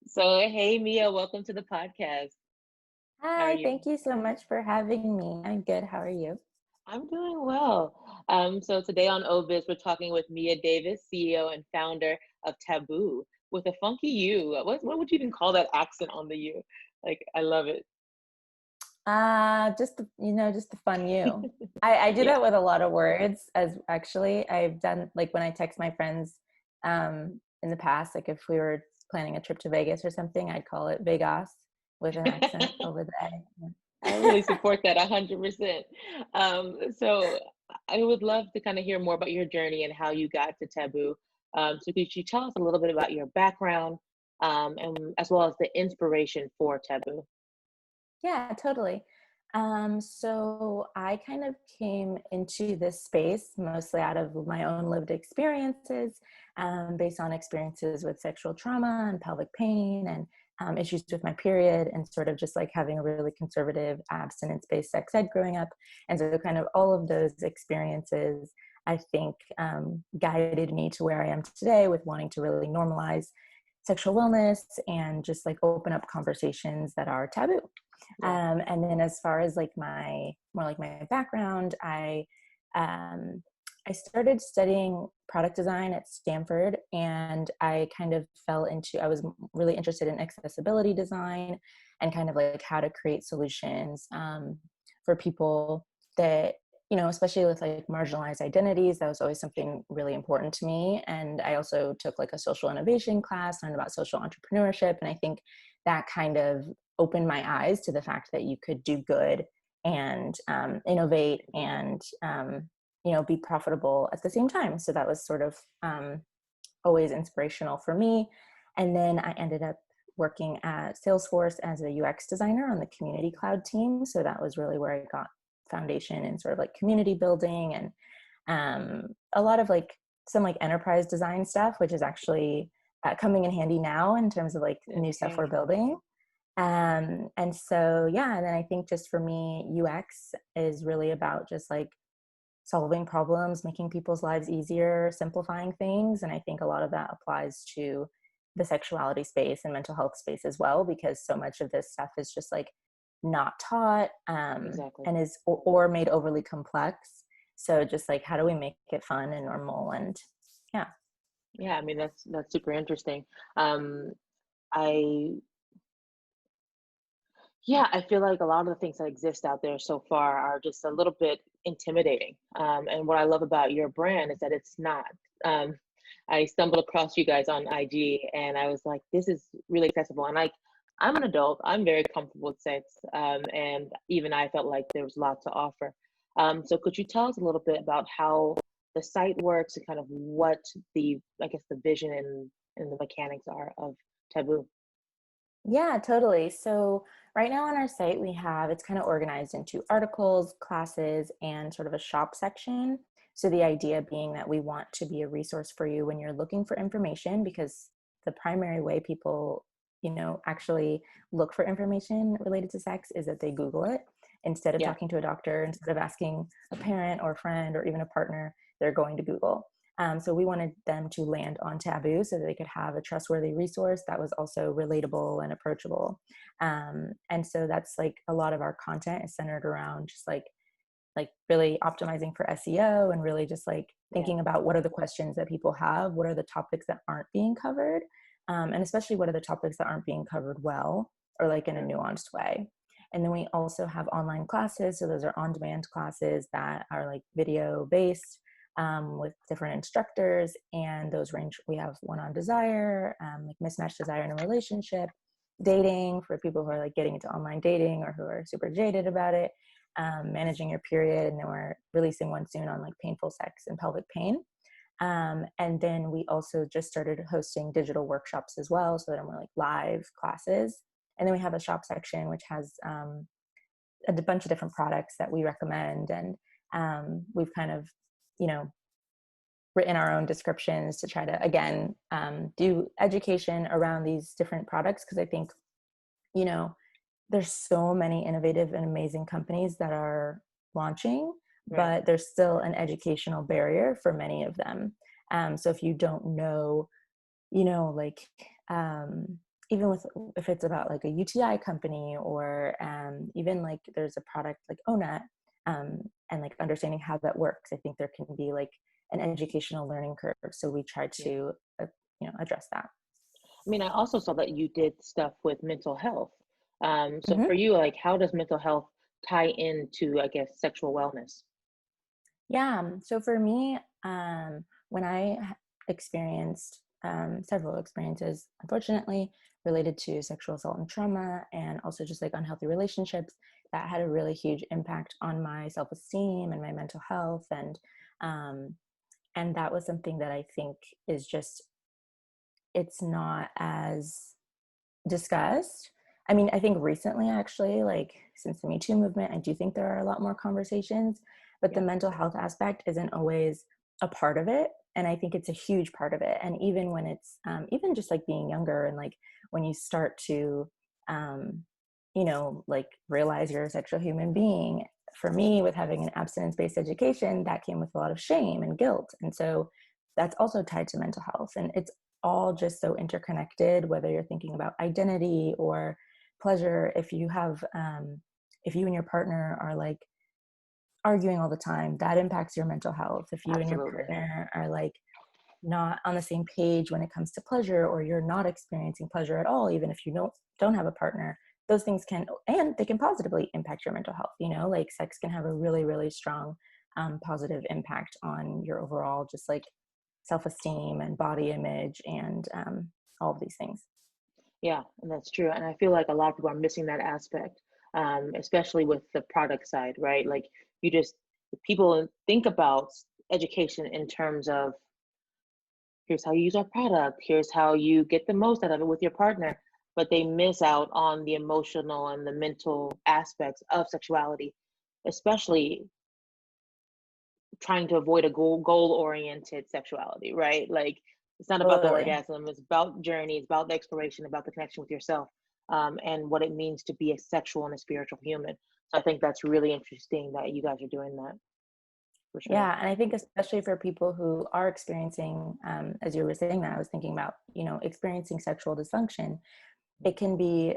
So, hey Mia, welcome to the podcast. How are Hi, you? thank you so much for having me. I'm good. How are you? I'm doing well. So today on Obis, we're talking with Mia Davis, CEO and founder of Taboo, with a funky U. What would you even call that accent on the U? Like, I love it. Just the fun you. I do Yeah. that with a lot of words as actually I've done like when I text my friends in the past, like if we were planning a trip to Vegas or something, I'd call it Vegas with an accent over the I A. really support that 100%. So I would love to kind of hear more about your journey and how you got to Taboo. So could you tell us a little bit about your background, and as well as the inspiration for Taboo? Yeah, totally. So I kind of came into this space mostly out of my own lived experiences, based on experiences with sexual trauma and pelvic pain and issues with my period, and sort of just like having a really conservative abstinence-based sex ed growing up. And so kind of all of those experiences, I think, guided me to where I am today with wanting to really normalize sexual wellness and just like open up conversations that are taboo. Yeah. And then as far as like my background, um, I started studying product design at Stanford, and I kind of I was really interested in accessibility design and kind of like how to create solutions for people that, especially with like marginalized identities. That was always something really important to me. And I also took like a social innovation class, learned about social entrepreneurship. And I think that kind of opened my eyes to the fact that you could do good and innovate and be profitable at the same time. So that was sort of always inspirational for me. And then I ended up working at Salesforce as a UX designer on the community cloud team. So that was really where I got foundation in sort of like community building and a lot of like some like enterprise design stuff, which is actually coming in handy now in terms of like new stuff we're Okay. building. And so, yeah, and then I think just for me, UX is really about just like solving problems, making people's lives easier, simplifying things. And I think a lot of that applies to the sexuality space and mental health space as well, because so much of this stuff is just like not taught Exactly. and or made overly complex. So just like, how do we make it fun and normal? And yeah. Yeah, I mean that's super interesting. Um, I Yeah, I feel like a lot of the things that exist out there so far are just a little bit intimidating. And what I love about your brand is that it's not. Um, I stumbled across you guys on IG, and I was like, this is really accessible. And like, I'm an adult, I'm very comfortable with sex, and even I felt like there was a lot to offer. So could you tell us a little bit about how the site works and kind of what I guess, the vision and the mechanics are of Taboo? Yeah, totally. So right now on our site, it's kind of organized into articles, classes, and sort of a shop section. So the idea being that we want to be a resource for you when you're looking for information, because the primary way people, actually look for information related to sex is that they Google it instead of Yeah. talking to a doctor, instead of asking a parent or a friend or even a partner, they're going to Google. So we wanted them to land on Taboo so that they could have a trustworthy resource that was also relatable and approachable. And so that's like a lot of our content is centered around just like really optimizing for SEO and really just like Yeah. thinking about what are the questions that people have, what are the topics that aren't being covered, and especially what are the topics that aren't being covered well or like in a nuanced way. And then we also have online classes. So those are on-demand classes that are like video based, with different instructors. And those range, we have one on desire, like mismatched desire in a relationship, dating for people who are like getting into online dating or who are super jaded about it, managing your period. And then we're releasing one soon on like painful sex and pelvic pain. And then we also just started hosting digital workshops as well. So that are more like live classes. And then we have a shop section, which has a bunch of different products that we recommend. And we've kind of, you know, written our own descriptions to try to, again, do education around these different products. Because I think, you know, there's so many innovative and amazing companies that are launching, Right. but there's still an educational barrier for many of them. So if you don't know, like, um, even with, if it's about like a UTI company, or even like there's a product like ONET, and like understanding how that works, I think there can be like an educational learning curve. So we try Yeah. to, address that. I mean, I also saw that you did stuff with mental health. So for Hmm. you, like, how does mental health tie into, I guess, sexual wellness? Yeah. So for me, when experienced several experiences, unfortunately, related to sexual assault and trauma, and also just like unhealthy relationships, that had a really huge impact on my self-esteem and my mental health. Um, and that was something that I think is just, it's not as discussed. I mean, I think recently, actually, like since the Me Too movement, I do think there are a lot more conversations, but the Yeah, mental health aspect isn't always a part of it. And I think it's a huge part of it. And even when it's, even just like being younger, and like when you start to, um, like realize you're a sexual human being, for me, with having an abstinence based education, that came with a lot of shame and guilt. And so that's also tied to mental health. And it's all just so interconnected, whether you're thinking about identity or pleasure. If you and your partner are like arguing all the time, that impacts your mental health. If you and your absolutely. partner are like not on the same page when it comes to pleasure, or you're not experiencing pleasure at all, even if you don't have a partner, those things can, and they can positively impact your mental health. Like sex can have a really, really strong positive impact on your overall just like self-esteem and body image, and all of these things. Yeah, and that's true. And I feel like a lot of people are missing that aspect, especially with the product side, right? Like, you just, people think about education in terms of, here's how you use our product, here's how you get the most out of it with your partner, but they miss out on the emotional and the mental aspects of sexuality, especially trying to avoid a goal oriented sexuality, right? Like, it's not about the Totally. orgasm, it's about journey, it's about the exploration, about the connection with yourself, and what it means to be a sexual and a spiritual human. So I think that's really interesting that you guys are doing that, for sure. Yeah, and I think especially for people who are experiencing, as you were saying that, I was thinking about, experiencing sexual dysfunction. It can be,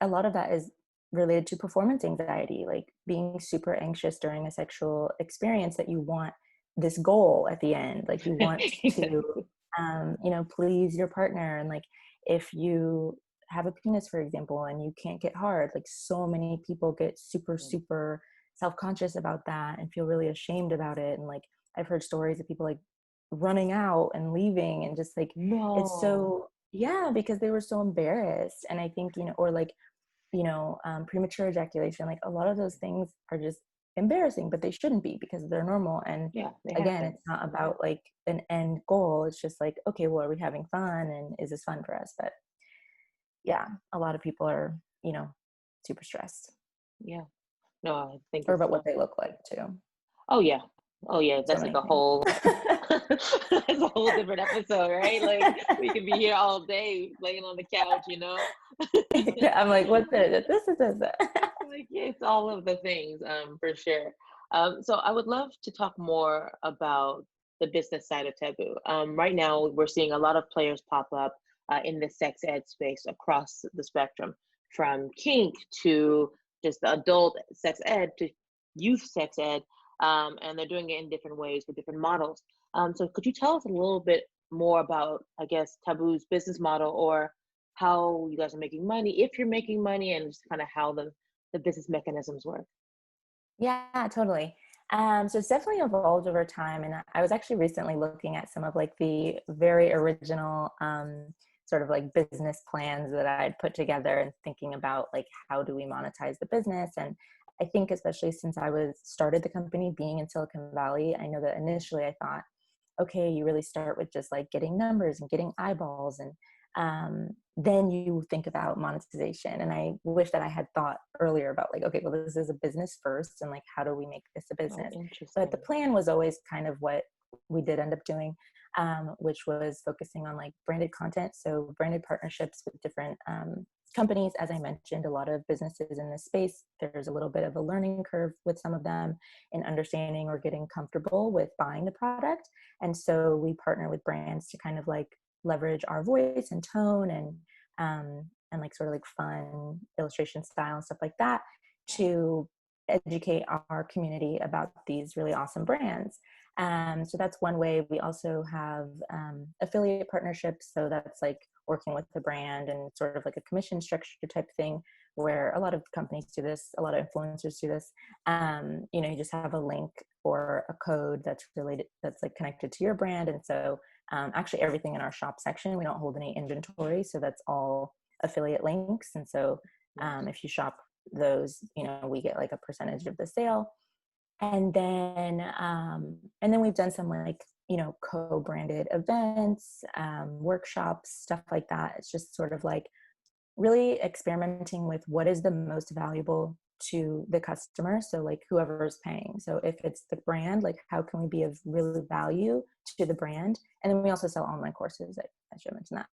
a lot of that is related to performance anxiety, like being super anxious during a sexual experience, that you want this goal at the end, like you want to, please your partner. And like, if you have a penis, for example, and you can't get hard, like so many people get super, super self-conscious about that and feel really ashamed about it. And like, I've heard stories of people like running out and leaving, and just like, it's No. so, yeah, because they were so embarrassed. And I think, or like, premature ejaculation, like a lot of those things are just embarrassing, but they shouldn't be, because they're normal. And Yeah, they again, happen. it's not about like an end goal. It's just like, okay, well, are we having fun, and is this fun for us? But yeah, a lot of people are, super stressed, Yeah. No, I think or it's about what so. they look like too. Oh yeah. Oh yeah. So That's like many a things. whole that's a whole different episode, right? Like, we could be here all day laying on the couch, you know? I'm like, what's it? This is this. Like, it's all of the things, for sure. So I would love to talk more about the business side of Taboo. Right now, we're seeing a lot of players pop up in the sex ed space across the spectrum, from kink to just the adult sex ed to youth sex ed, and they're doing it in different ways with different models. So could you tell us a little bit more about, I guess, Taboo's business model, or how you guys are making money, if you're making money, and just kind of how the business mechanisms work? Yeah, totally. So it's definitely evolved over time. And I was actually recently looking at some of like the very original sort of like business plans that I'd put together, and thinking about like, how do we monetize the business? And I think especially since I was started the company being in Silicon Valley, I know that initially I thought, okay, you really start with just like getting numbers and getting eyeballs, and then you think about monetization. And I wish that I had thought earlier about like, okay, well, this is a business first, and like, how do we make this a Oh, business? But the interesting. plan was always kind of what we did end up doing, which was focusing on like branded content. So branded partnerships with different companies. As I mentioned, a lot of businesses in this space, there's a little bit of a learning curve with some of them in understanding or getting comfortable with buying the product. And so we partner with brands to kind of like leverage our voice and tone, and and like sort of like fun illustration style and stuff like that to educate our community about these really awesome brands. So that's one way. We also have affiliate partnerships. So that's like working with the brand and sort of like a commission structure type thing, where a lot of companies do this, a lot of influencers do this. You just have a link or a code that's related, that's like connected to your brand. And so actually everything in our shop section, we don't hold any inventory. So that's all affiliate links. And so if you shop those, we get like a percentage of the sale. And then we've done some like, co-branded events, workshops, stuff like that. It's just sort of like really experimenting with what is the most valuable to the customer. So like whoever is paying. So if it's the brand, like how can we be of real value to the brand? And then we also sell online courses. I should mention that.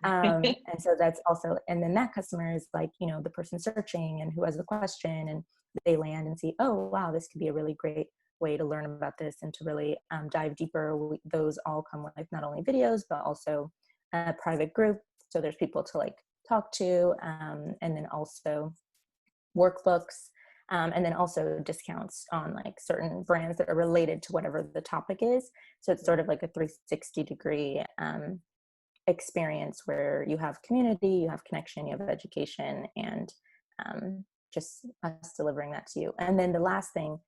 And so that's also, and then that customer is like, the person searching and who has the question, and they land and see, oh, wow, this could be a really great way to learn about this and to really dive deeper. Those all come with not only videos, but also a private group. So there's people to like talk to, and then also workbooks, and then also discounts on like certain brands that are related to whatever the topic is. So it's sort of like a 360-degree experience where you have community, you have connection, you have education, and just us delivering that to you. And then the last thing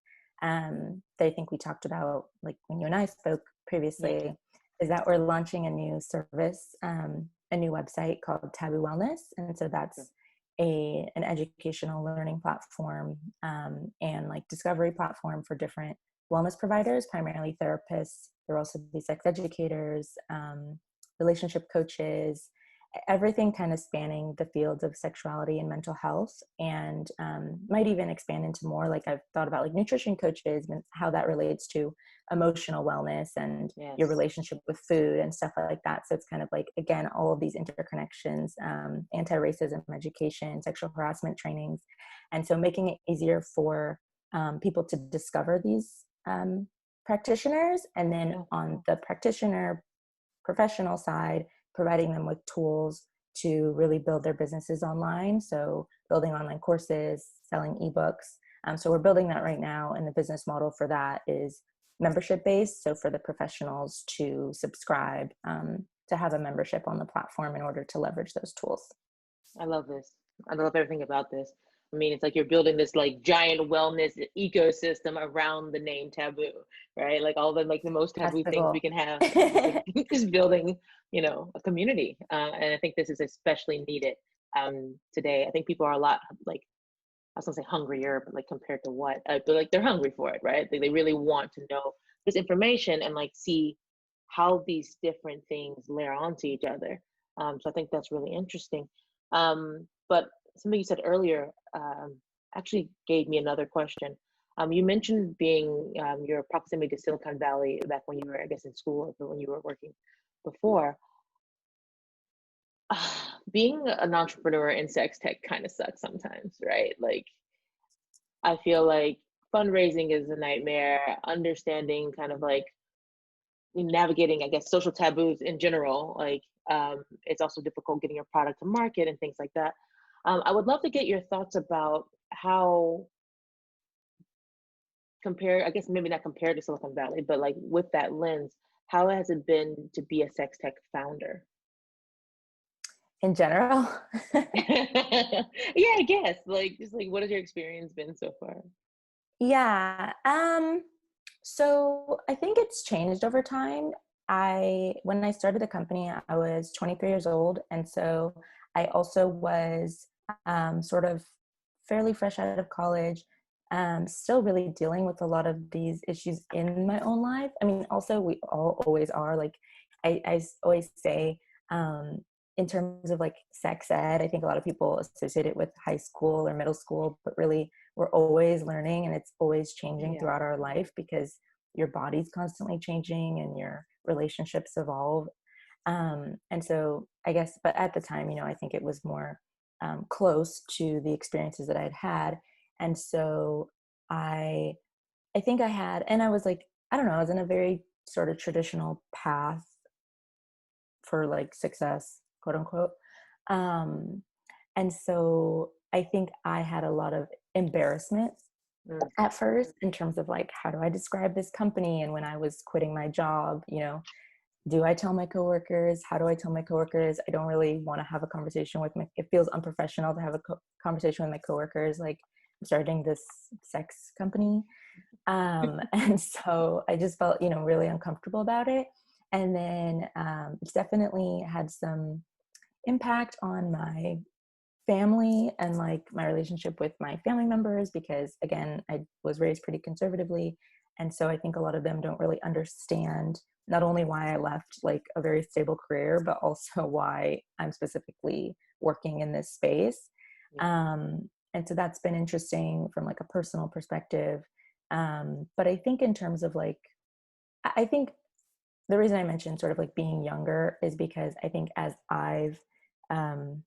that I think we talked about, like when you and I spoke previously, is that we're launching a new service, a new website called Taboo Wellness. And so that's an educational learning platform and like discovery platform for different wellness providers, primarily therapists. There will also be sex educators, relationship coaches, everything kind of spanning the fields of sexuality and mental health, and might even expand into more, like I've thought about like nutrition coaches and how that relates to emotional wellness and your relationship with food and stuff like that. So it's kind of like, again, all of these interconnections, anti-racism education, sexual harassment trainings. And so making it easier for people to discover these practitioners, and then on the practitioner professional side, providing them with tools to really build their businesses online. So building online courses, selling ebooks. So we're building that right now. And the business model for that is membership based. So for the professionals to subscribe, to have a membership on the platform in order to leverage those tools. I love this. I love everything about this. I mean, it's like you're building this like giant wellness ecosystem around the name Taboo, right? Like all the like the most taboo things we can have, like, just building, a community. And I think this is especially needed today. I think people are a lot like, I was gonna say hungrier, but like compared to what? But like they're hungry for it, right? They really want to know this information and like see how these different things layer onto each other. So I think that's really interesting. But something you said earlier actually gave me another question. You mentioned being your proximity to Silicon Valley back when you were, I guess, in school or when you were working before. Being an entrepreneur in sex tech kind of sucks sometimes, right? Like, I feel like fundraising is a nightmare, understanding kind of like navigating, I guess, social taboos in general. Like, it's also difficult getting your product to market and things like that. I would love to get your thoughts about how I guess maybe not compared to Silicon Valley, but like with that lens, how has it been to be a sex tech founder? In general? Yeah, I guess like, just like, what has your experience been so far? Yeah. So I think it's changed over time. When I started the company, I was 23 years old. And so I also was sort of fairly fresh out of college, still really dealing with a lot of these issues in my own life. I mean, also we all always are. Like I always say, in terms of like sex ed, I think a lot of people associate it with high school or middle school, but really we're always learning, and it's always changing throughout our life because your body's constantly changing and your relationships evolve. And so I guess, but at the time, I think it was more close to the experiences that I'd had. And so I think I had, and I was like, I don't know, I was in a very sort of traditional path for like success, quote unquote. Um, and so I think I had a lot of embarrassment Mm. at first in terms of like, how do I describe this company? And when I was quitting my job, do I tell my coworkers? How do I tell my coworkers? I don't really want to have a conversation with it feels unprofessional to have a conversation with my coworkers. Like, I'm starting this sex company. And so I just felt, really uncomfortable about it. And then it's definitely had some impact on my family and like my relationship with my family members, because again, I was raised pretty conservatively. And so I think a lot of them don't really understand not only why I left like a very stable career, but also why I'm specifically working in this space. And so that's been interesting from like a personal perspective. But I think in terms of like, I think the reason I mentioned sort of like being younger is because I think as I've um,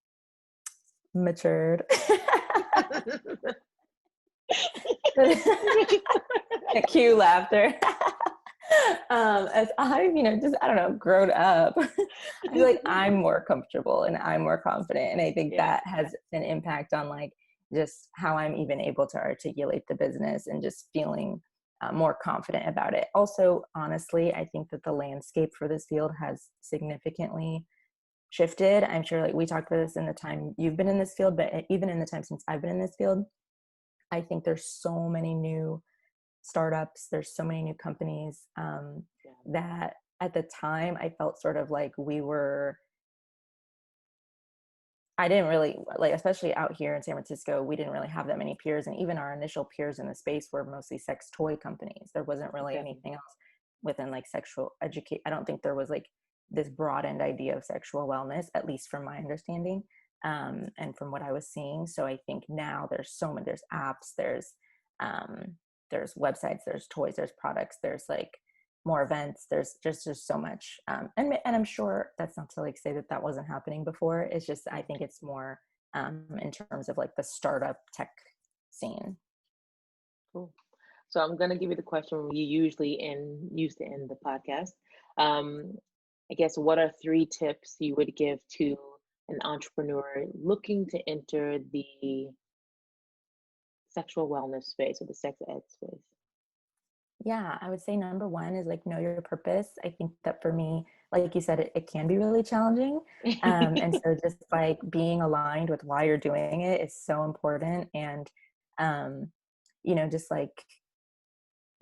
matured. Cue laughter. As I've, just, I don't know, grown up, I feel like I'm more comfortable and I'm more confident. And I think that has an impact on like just how I'm even able to articulate the business and just feeling more confident about it. Also, honestly, I think that the landscape for this field has significantly shifted. I'm sure like we talked about this in the time you've been in this field, but even in the time since I've been in this field, I think there's so many new startups, there's so many new companies that at the time I felt sort of like I didn't really like, especially out here in San Francisco, we didn't really have that many peers. And even our initial peers in the space were mostly sex toy companies. There wasn't really anything else within like sexual educate. I don't think there was like this broadened idea of sexual wellness, at least from my understanding and from what I was seeing. So I think now there's so many, there's apps, there's websites, there's toys, there's products, there's like more events, there's just so much and I'm sure that's not to like say that that wasn't happening before. It's just I think it's more in terms of like the startup tech scene. Cool. So I'm gonna give you the question we usually used to end the podcast. Um, I guess what are 3 tips you would give to an entrepreneur looking to enter the sexual wellness space or the sex ed space? Yeah, I would say number one is like know your purpose. I think that for me, like you said, it can be really challenging. And so just like being aligned with why you're doing it is so important. And, just like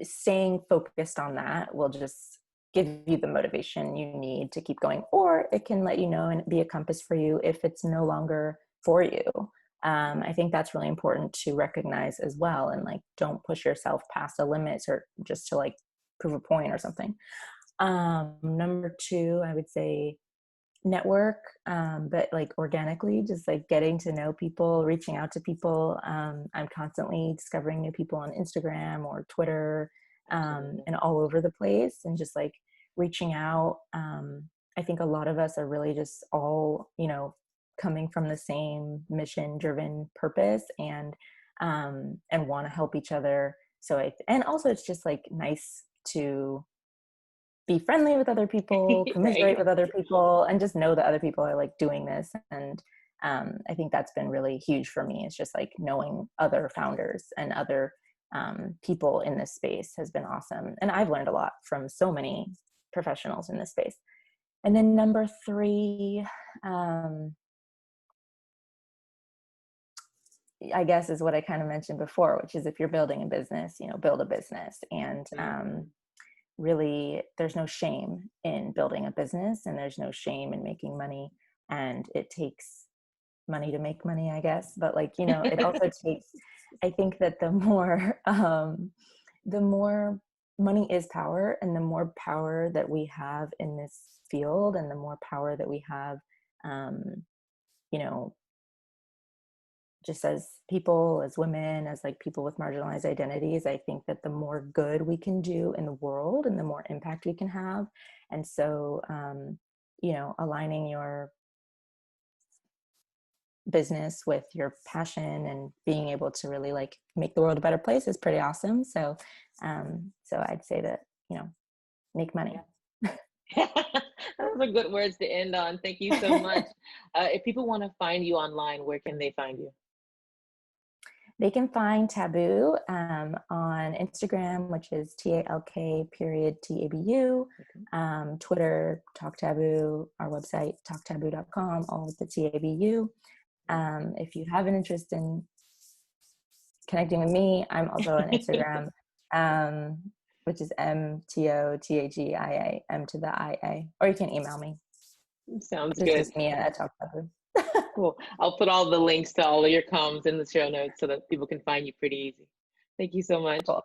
staying focused on that will just give you the motivation you need to keep going, or it can let you know and be a compass for you if it's no longer for you. I think that's really important to recognize as well. And like, don't push yourself past the limits or just to like prove a point or something. Number two, I would say network, but like organically, just like getting to know people, reaching out to people. I'm constantly discovering new people on Instagram or Twitter and all over the place, and just like reaching out. I think a lot of us are really just all, coming from the same mission driven purpose and want to help each other. So and also it's just like nice to be friendly with other people, commiserate with other people, and just know that other people are like doing this. And I think that's been really huge for me. It's just like knowing other founders and other people in this space has been awesome. And I've learned a lot from so many professionals in this space. And then number three, I guess is what I kind of mentioned before, which is if you're building a business, build a business. And really, there's no shame in building a business, and there's no shame in making money. And it takes money to make money, I guess. But like, it also takes, I think that the more money is power, and the more power that we have in this field, and the more power that we have, you know, just as people, as women, as like people with marginalized identities, I think that the more good we can do in the world and the more impact we can have. And so, aligning your business with your passion and being able to really like make the world a better place is pretty awesome. So, so I'd say that, make money. That Those are good words to end on. Thank you so much. If people want to find you online, where can they find you? They can find Taboo on Instagram, which is TALK_TABU, Twitter, Talk Taboo, our website, talktaboo.com, all with the TABU. If you have an interest in connecting with me, I'm also on Instagram, which is MTOTHEIA, M to the IA, or you can email me. Sounds This good. is Mia at Talk Taboo. Cool. I'll put all the links to all of your comms in the show notes so that people can find you pretty easy. Thank you so much. Cool.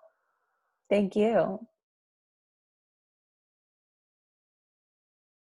Thank you.